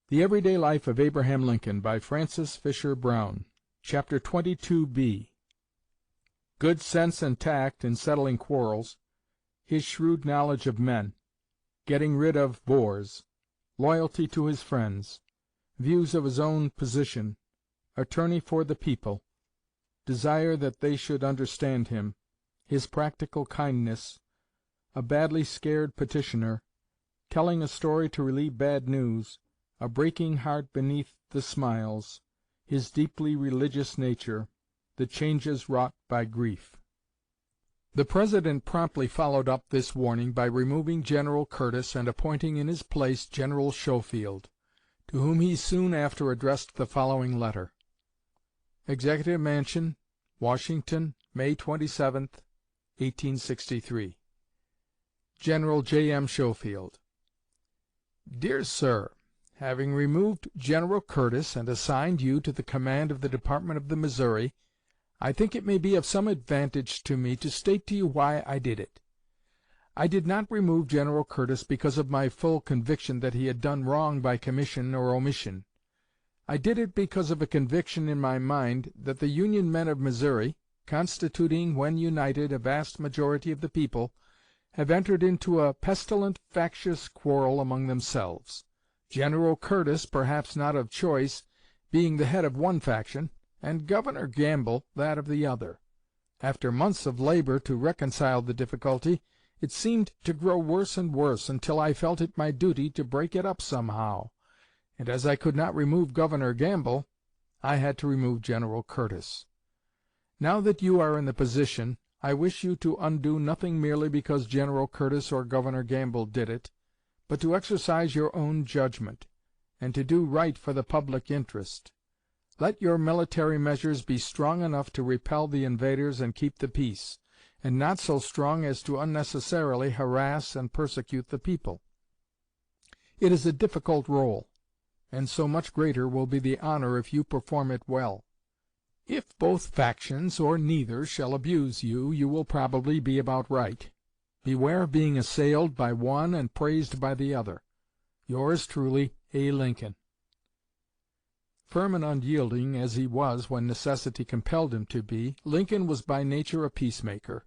The Everyday Life of Abraham Lincoln, by Francis Fisher Browne. Chapter 22b. Good sense and tact in settling quarrels, his shrewd knowledge of men, getting rid of bores, loyalty to his friends, views of his own position, attorney for the people, desire that they should understand him, his practical kindness, a badly scared petitioner, telling a story to relieve bad news, a breaking heart beneath the smiles, his deeply religious nature, the changes wrought by grief. The President promptly followed up this warning by removing General Curtis and appointing in his place General Schofield, to whom he soon after addressed the following letter: Executive Mansion, Washington, May 27, 1863. General J.M. Schofield. Dear Sir, having removed General Curtis and assigned you to the command of the Department of the Missouri, I think it may be of some advantage to me to state to you why I did it. I did not remove General Curtis because of my full conviction that he had done wrong by commission or omission. I did it because of a conviction in my mind that the Union men of Missouri, constituting, when united, a vast majority of the people, have entered into a pestilent, factious quarrel among themselves. General Curtis, perhaps not of choice, being the head of one faction, and Governor Gamble that of the other. After months of labor to reconcile the difficulty, it seemed to grow worse and worse, until I felt it my duty to break it up somehow, and as I could not remove Governor Gamble, I had to remove General Curtis. Now that you are in the position, I wish you to undo nothing merely because General Curtis or Governor Gamble did it, but to exercise your own judgment, and to do right for the public interest. Let your military measures be strong enough to repel the invaders and keep the peace, and not so strong as to unnecessarily harass and persecute the people. It is a difficult role, and so much greater will be the honor if you perform it well. If both factions, or neither, shall abuse you, you will probably be about right. Beware of being assailed by one and praised by the other. Yours truly, A. Lincoln. Firm and unyielding as he was when necessity compelled him to be, Lincoln was by nature a peacemaker,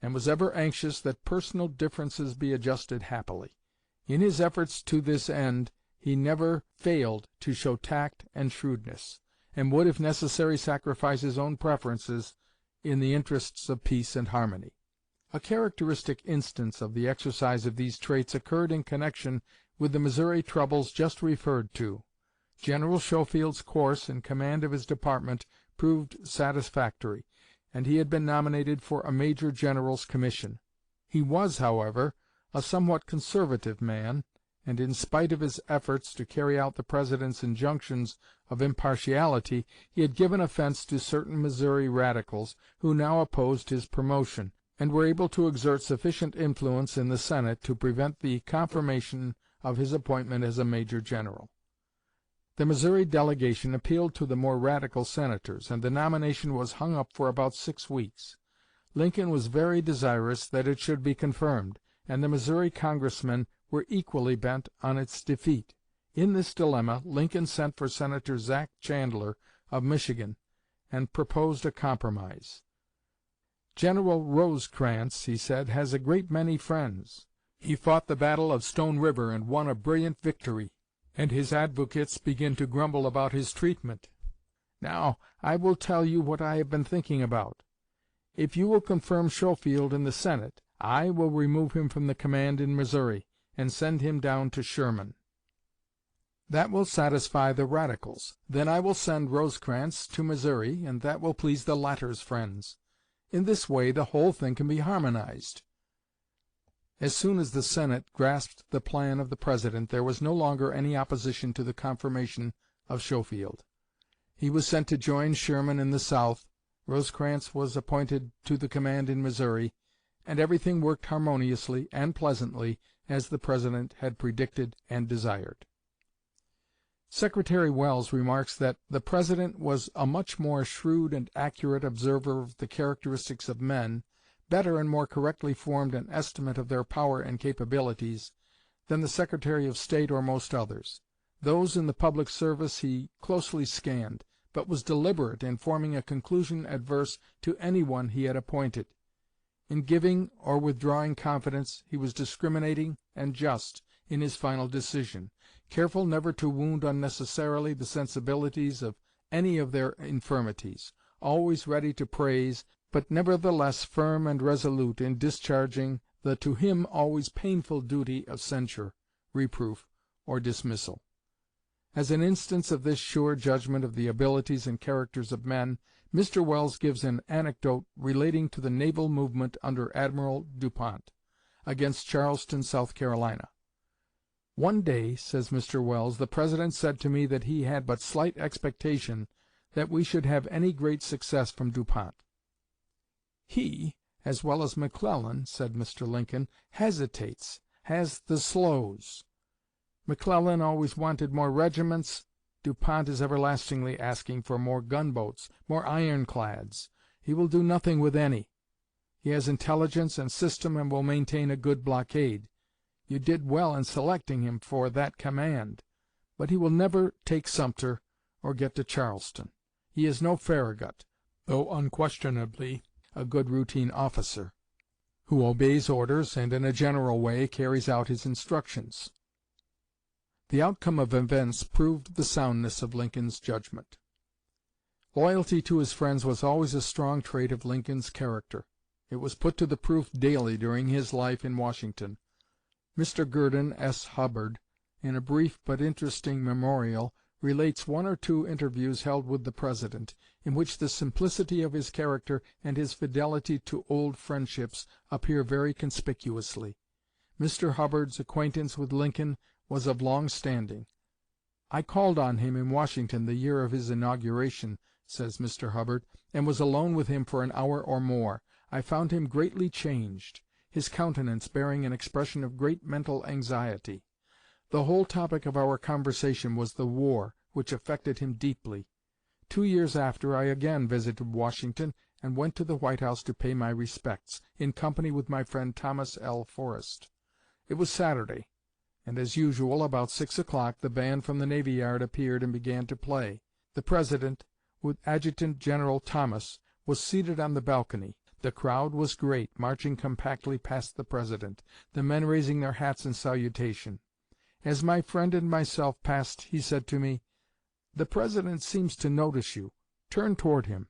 and was ever anxious that personal differences be adjusted happily. In his efforts to this end he never failed to show tact and shrewdness, and would, if necessary, sacrifice his own preferences in the interests of peace and harmony. A characteristic instance of the exercise of these traits occurred in connection with the Missouri troubles just referred to. General Schofield's course in command of his department proved satisfactory, and he had been nominated for a major general's commission. He was, however, a somewhat conservative man, and in spite of his efforts to carry out the President's injunctions of impartiality, he had given offense to certain Missouri radicals who now opposed his promotion, and were able to exert sufficient influence in the Senate to prevent the confirmation of his appointment as a major general. The Missouri delegation appealed to the more radical senators, and the nomination was hung up for about 6 weeks. Lincoln was very desirous that it should be confirmed, and the Missouri congressmen were equally bent on its defeat. In this dilemma, Lincoln sent for Senator Zach Chandler of Michigan, and proposed a compromise. "General Rosecrans," he said, "has a great many friends. He fought the battle of Stone River and won a brilliant victory, and his advocates begin to grumble about his treatment. Now, I will tell you what I have been thinking about. If you will confirm Schofield in the Senate, I will remove him from the command in Missouri, and send him down to Sherman. That will satisfy the radicals. Then I will send Rosecrans to Missouri, and that will please the latter's friends. In this way the whole thing can be harmonized." As soon as the Senate grasped the plan of the President, there was no longer any opposition to the confirmation of Schofield. He was sent to join Sherman in the South, Rosecrans was appointed to the command in Missouri, and everything worked harmoniously and pleasantly as the President had predicted and desired. Secretary Welles remarks that the President was a much more shrewd and accurate observer of the characteristics of men, better and more correctly formed an estimate of their power and capabilities, than the Secretary of State or most others. Those in the public service he closely scanned, but was deliberate in forming a conclusion adverse to any one he had appointed. In giving or withdrawing confidence he was discriminating and just in his final decision, careful never to wound unnecessarily the sensibilities of any of their infirmities, always ready to praise, but nevertheless firm and resolute in discharging the to him always painful duty of censure, reproof, or dismissal. As an instance of this sure judgment of the abilities and characters of men, Mr. Welles gives an anecdote relating to the naval movement under Admiral Dupont, against Charleston, South Carolina. "One day," says Mr. Welles, "the President said to me that he had but slight expectation that we should have any great success from Dupont. 'He, as well as McClellan,' said Mr. Lincoln, 'hesitates, has the slows. McClellan always wanted more regiments. Dupont is everlastingly asking for more gunboats, more ironclads. He will do nothing with any. He has intelligence and system and will maintain a good blockade. You did well in selecting him for that command, but he will never take Sumter or get to Charleston. He is no Farragut, though unquestionably a good routine officer, who obeys orders and in a general way carries out his instructions.'" The outcome of events proved the soundness of Lincoln's judgment. Loyalty to his friends was always a strong trait of Lincoln's character. It was put to the proof daily during his life in Washington. Mr. Gurdon S. Hubbard, in a brief but interesting memorial, relates one or two interviews held with the President, in which the simplicity of his character and his fidelity to old friendships appear very conspicuously. Mr. Hubbard's acquaintance with Lincoln was of long standing. "I called on him in Washington the year of his inauguration," says Mr. Hubbard, "and was alone with him for an hour or more. I found him greatly changed, his countenance bearing an expression of great mental anxiety. The whole topic of our conversation was the war, which affected him deeply. 2 years after, I again visited Washington, and went to the White House to pay my respects, in company with my friend Thomas L. Forrest. It was Saturday, and as usual, about 6 o'clock, the band from the Navy Yard appeared and began to play. The President, with Adjutant General Thomas, was seated on the balcony. The crowd was great, marching compactly past the President, the men raising their hats in salutation. As my friend and myself passed, he said to me, 'The President seems to notice you. Turn toward him.'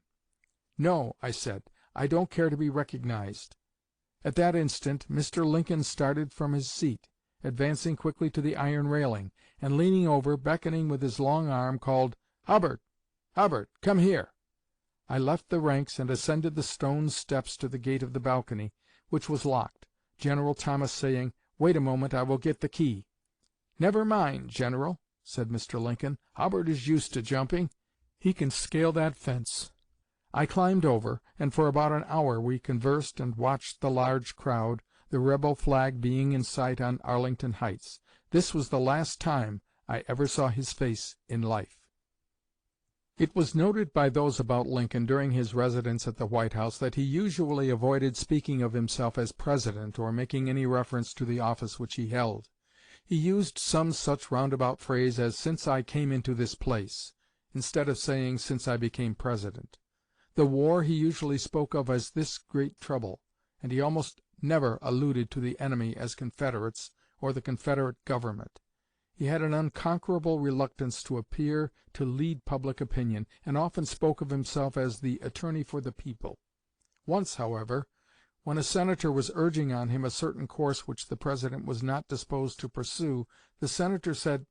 'No,' I said, 'I don't care to be recognized.' At that instant Mr. Lincoln started from his seat, advancing quickly to the iron railing, and leaning over, beckoning with his long arm, called, 'Hubbard, Hubbard, come here.' I left the ranks and ascended the stone steps to the gate of the balcony, which was locked, General Thomas saying, 'Wait a moment, I will get the key.' 'Never mind, General,' said Mr. Lincoln. 'Hubbard is used to jumping. He can scale that fence.' I climbed over, and for about an hour we conversed and watched the large crowd, the rebel flag being in sight on Arlington Heights. This was the last time I ever saw his face in life." It was noted by those about Lincoln during his residence at the White House that he usually avoided speaking of himself as President or making any reference to the office which he held. He used some such roundabout phrase as "since I came into this place," instead of saying "since I became President." The war he usually spoke of as "this great trouble," and he almost never alluded to the enemy as Confederates or the Confederate Government. He had an unconquerable reluctance to appear to lead public opinion, and often spoke of himself as the attorney for the people. Once, however, when a Senator was urging on him a certain course which the President was not disposed to pursue, the Senator said,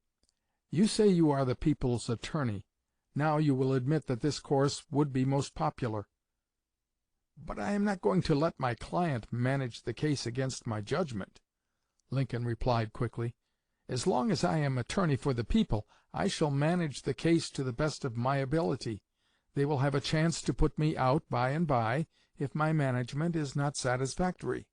"You say you are the people's attorney. Now you will admit that this course would be most popular." "But I am not going to let my client manage the case against my judgment," Lincoln replied quickly. "As long as I am attorney for the people, I shall manage the case to the best of my ability. They will have a chance to put me out by and by if my management is not satisfactory."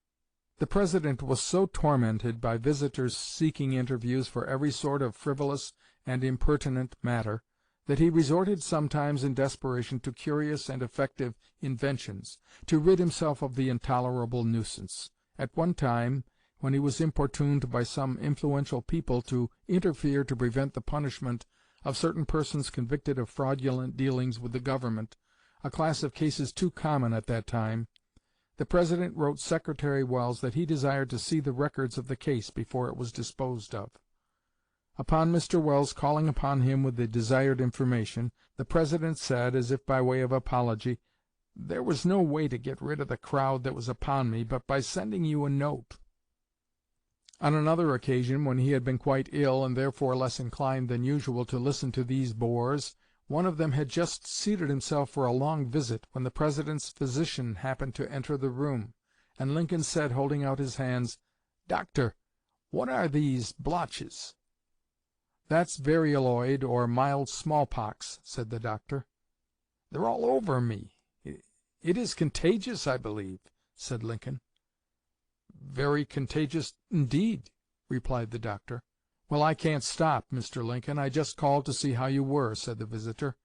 The President was so tormented by visitors seeking interviews for every sort of frivolous and impertinent matter that he resorted sometimes in desperation to curious and effective inventions to rid himself of the intolerable nuisance. At one time, when he was importuned by some influential people to interfere to prevent the punishment of certain persons convicted of fraudulent dealings with the government, a class of cases too common at that time, the President wrote Secretary Welles that he desired to see the records of the case before it was disposed of. Upon Mr. Welles calling upon him with the desired information, the President said, as if by way of apology, "There was no way to get rid of the crowd that was upon me but by sending you a note." On another occasion, when he had been quite ill, and therefore less inclined than usual to listen to these bores, one of them had just seated himself for a long visit, when the President's physician happened to enter the room, and Lincoln said, holding out his hands, "Doctor, what are these blotches?" "That's varioloid, or mild smallpox," said the doctor. "They're all over me. It is contagious, I believe," said Lincoln. "Very contagious indeed," replied the doctor. "Well, I can't stop, Mr. Lincoln. I just called to see how you were," said the visitor.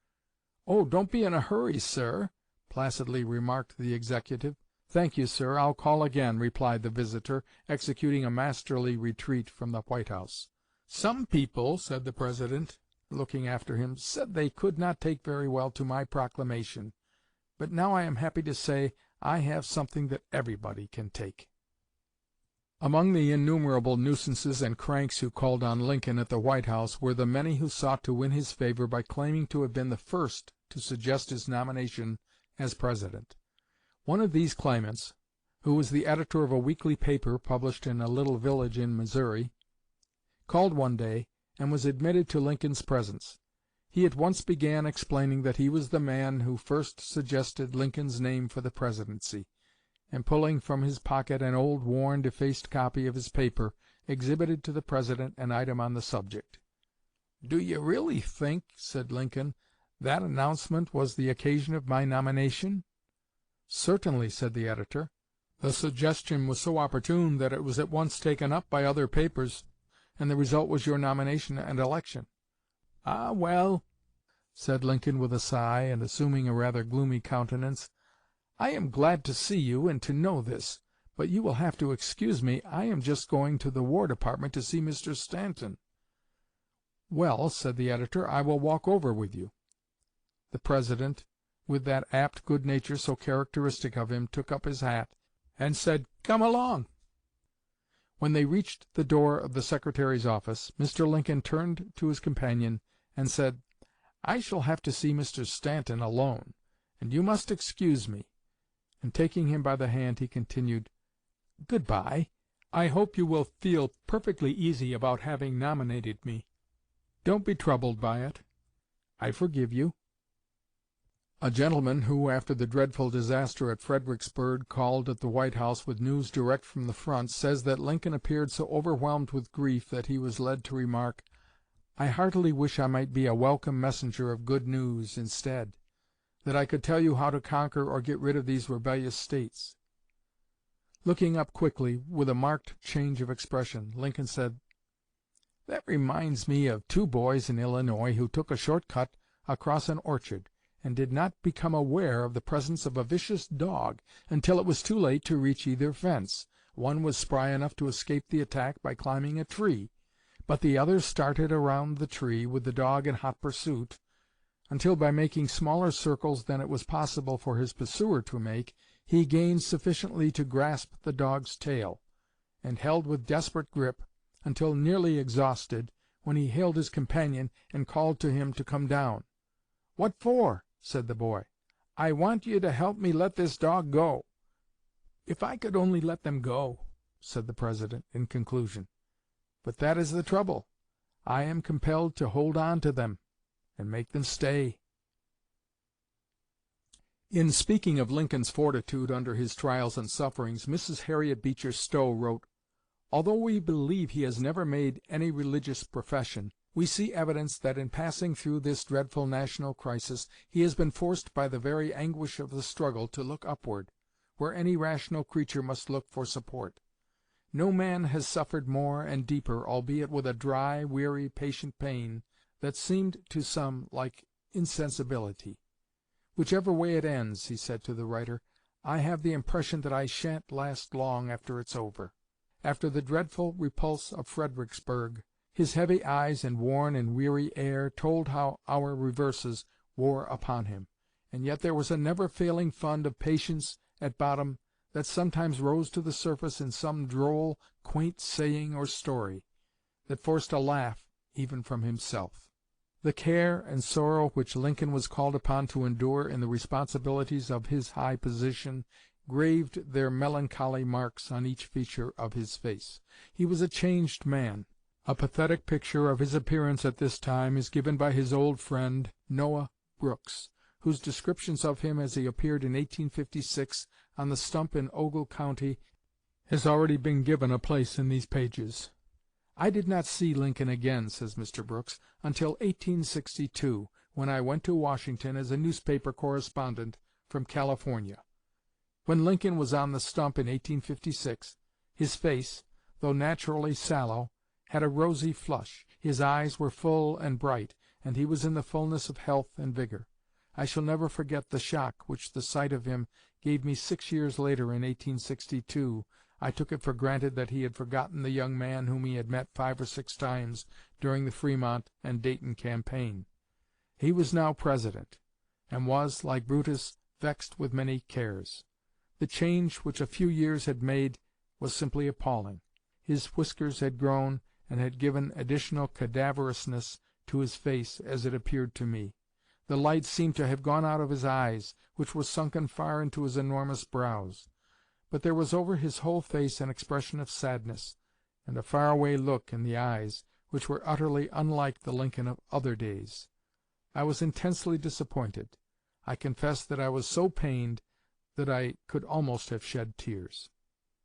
"Oh, don't be in a hurry, sir," placidly remarked the executive. "Thank you, sir. I'll call again," replied the visitor, executing a masterly retreat from the White House. "Some people," said the President, looking after him, "said they could not take very well to my proclamation, but now I am happy to say I have something that everybody can take." Among the innumerable nuisances and cranks who called on Lincoln at the White House were the many who sought to win his favor by claiming to have been the first to suggest his nomination as President. One of these claimants, who was the editor of a weekly paper published in a little village in Missouri, called one day and was admitted to Lincoln's presence. He at once began explaining that he was the man who first suggested Lincoln's name for the Presidency, and pulling from his pocket an old, worn, defaced copy of his paper, exhibited to the President an item on the subject. "Do you really think," said Lincoln, "that announcement was the occasion of my nomination?" "Certainly," said the editor. "The suggestion was so opportune that it was at once taken up by other papers, and the result was your nomination and election." "Ah, well," said Lincoln with a sigh, and assuming a rather gloomy countenance, "I am glad to see you and to know this, but you will have to excuse me. I am just going to the War Department to see Mr. Stanton." "Well," said the editor, "I will walk over with you." The President, with that apt good nature so characteristic of him, took up his hat, and said, "Come along." When they reached the door of the Secretary's office, Mr. Lincoln turned to his companion and said, "I shall have to see Mr. Stanton alone, and you must excuse me." And taking him by the hand, he continued, "Good-bye. I hope you will feel perfectly easy about having nominated me. Don't be troubled by it. I forgive you." A gentleman who, after the dreadful disaster at Fredericksburg, called at the White House with news direct from the front, says that Lincoln appeared so overwhelmed with grief that he was led to remark, "I heartily wish I might be a welcome messenger of good news instead, that I could tell you how to conquer or get rid of these rebellious States." Looking up quickly, with a marked change of expression, Lincoln said, "That reminds me of two boys in Illinois who took a short cut across an orchard, and did not become aware of the presence of a vicious dog until it was too late to reach either fence. One was spry enough to escape the attack by climbing a tree, but the other started around the tree with the dog in hot pursuit, until by making smaller circles than it was possible for his pursuer to make, he gained sufficiently to grasp the dog's tail, and held with desperate grip until nearly exhausted, when he hailed his companion and called to him to come down. 'What for?' said the boy. 'I want you to help me let this dog go.' 'If I could only let them go,' said the President, in conclusion. 'But that is the trouble. I am compelled to hold on to them and make them stay.'" In speaking of Lincoln's fortitude under his trials and sufferings, Mrs. Harriet Beecher Stowe wrote, "Although we believe he has never made any religious profession, we see evidence that in passing through this dreadful national crisis he has been forced by the very anguish of the struggle to look upward, where any rational creature must look for support. No man has suffered more and deeper, albeit with a dry, weary, patient pain that seemed to some like insensibility. Whichever way it ends," he said to the writer, "I have the impression that I shan't last long after it's over." After the dreadful repulse of Fredericksburg, his heavy eyes and worn and weary air told how our reverses wore upon him, and yet there was a never-failing fund of patience at bottom that sometimes rose to the surface in some droll, quaint saying or story, that forced a laugh even from himself. The care and sorrow which Lincoln was called upon to endure in the responsibilities of his high position graved their melancholy marks on each feature of his face. He was a changed man. A pathetic picture of his appearance at this time is given by his old friend, Noah Brooks, whose descriptions of him as he appeared in 1856 on the stump in Ogle County has already been given a place in these pages. "I did not see Lincoln again," says Mr. Brooks, "until 1862, when I went to Washington as a newspaper correspondent from California. When Lincoln was on the stump in 1856, his face, though naturally sallow, had a rosy flush, his eyes were full and bright, and he was in the fullness of health and vigor. I shall never forget the shock which the sight of him gave me 6 years later in 1862. I took it for granted that he had forgotten the young man whom he had met 5 or 6 times during the Fremont and Dayton campaign. He was now President, and was, like Brutus, vexed with many cares. The change which a few years had made was simply appalling. His whiskers had grown, and had given additional cadaverousness to his face as it appeared to me. The light seemed to have gone out of his eyes, which were sunken far into his enormous brows. But there was over his whole face an expression of sadness, and a far-away look in the eyes, which were utterly unlike the Lincoln of other days. I was intensely disappointed. I confess that I was so pained that I could almost have shed tears."